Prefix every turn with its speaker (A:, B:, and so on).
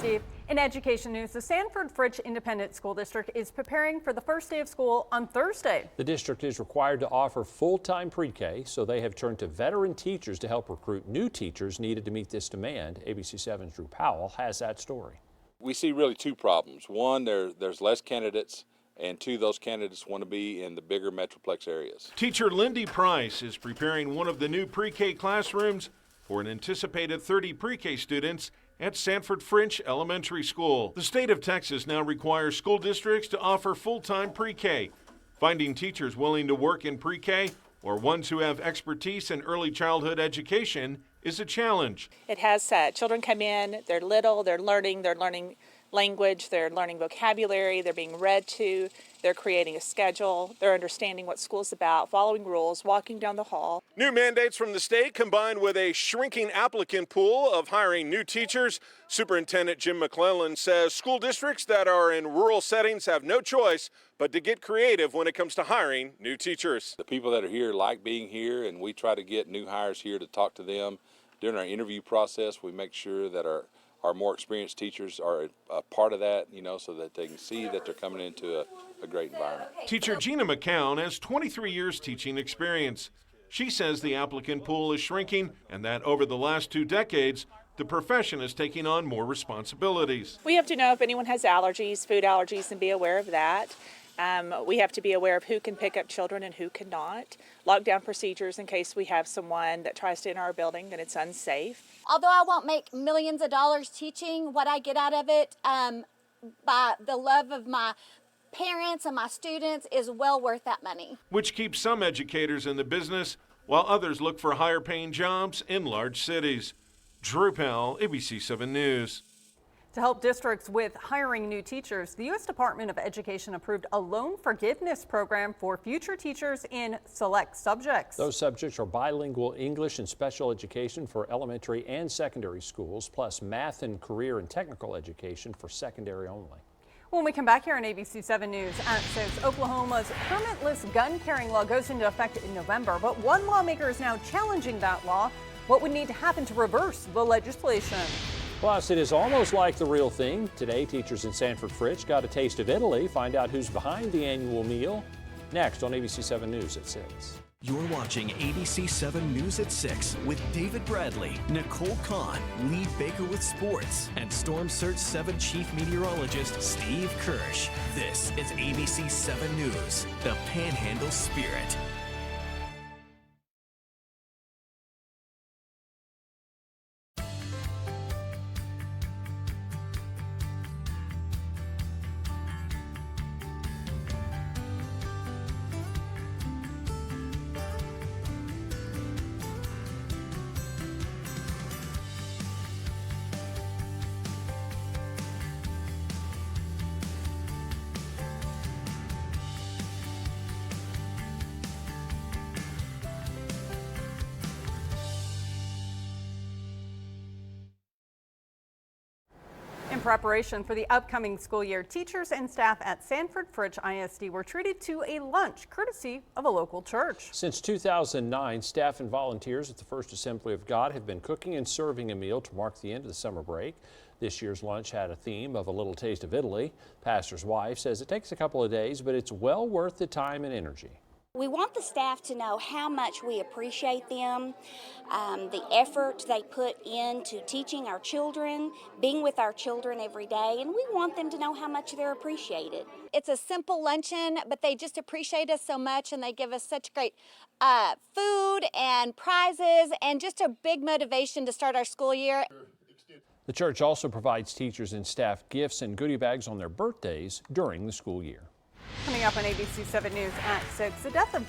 A: Steve. In education news, the Sanford Fritch Independent School District is preparing for the first day of school on Thursday.
B: The district is required to offer full-time pre-K, so they have turned to veteran teachers to help recruit new teachers needed to meet this demand. ABC 7's Drew Powell has that story.
C: We see really two problems. One, there's less candidates, and two, those candidates want to be in the bigger metroplex areas.
D: Teacher Lindy Price is preparing one of the new pre-K classrooms for an anticipated 30 pre-K students at Sanford Fritch Elementary School. The state of Texas now requires school districts to offer full-time pre-K. Finding teachers willing to work in pre-K or ones who have expertise in early childhood education is a challenge.
E: It has children come in, they're little, they're learning language, they're learning vocabulary, they're being read to, they're creating a schedule, they're understanding what school's about, following rules, walking down the hall.
D: New mandates from the state combined with a shrinking applicant pool of hiring new teachers. Superintendent Jim McClellan says school districts that are in rural settings have no choice but to get creative when it comes to hiring new teachers.
C: The people that are here like being here, and we try to get new hires here to talk to them. During our interview process, we make sure that our more experienced teachers are a part of that, so that they can see that they're coming into a great environment.
D: Teacher Gina McCown has 23 years teaching experience. She says the applicant pool is shrinking and that over the last 2 decades, the profession is taking on more responsibilities.
E: We have to know if anyone has allergies, food allergies, and be aware of that. We have to be aware of who can pick up children and who cannot. Lockdown procedures in case we have someone that tries to enter our building, then it's unsafe.
F: Although I won't make millions of dollars teaching, what I get out of it by the love of my parents and my students is well worth that money.
D: Which keeps some educators in the business while others look for higher paying jobs in large cities. Drew Powell, ABC 7 News.
A: To help districts with hiring new teachers, the U.S. Department of Education approved a loan forgiveness program for future teachers in select subjects.
B: Those subjects are bilingual English and special education for elementary and secondary schools, plus math and career and technical education for secondary only.
A: When we come back here on ABC 7 News at 6, Oklahoma's permitless gun carrying law goes into effect in November, but one lawmaker is now challenging that law. What would need to happen to reverse the legislation?
B: Plus, it is almost like the real thing. Today, teachers in Sanford Fritch got a taste of Italy. Find out who's behind the annual meal next on ABC 7 News at 6.
G: You're watching ABC 7 News at 6 with David Bradley, Nicole Kahn, Lee Baker with sports, and Storm Surge 7 Chief Meteorologist Steve Kirsch. This is ABC 7 News, the Panhandle Spirit.
A: In preparation for the upcoming school year, teachers and staff at Sanford Fritch ISD were treated to a lunch courtesy of a local church.
B: Since 2009, staff and volunteers at the First Assembly of God have been cooking and serving a meal to mark the end of the summer break. This year's lunch had a theme of a little taste of Italy. Pastor's wife says it takes a couple of days, but it's well worth the time and energy.
H: We want the staff to know how much we appreciate them, the effort they put into teaching our children, being with our children every day, and we want them to know how much they're appreciated.
F: It's a simple luncheon, but they just appreciate us so much and they give us such great food and prizes and just a big motivation to start our school year.
B: The church also provides teachers and staff gifts and goodie bags on their birthdays during the school year.
A: Coming up on ABC 7 News at 6, the death of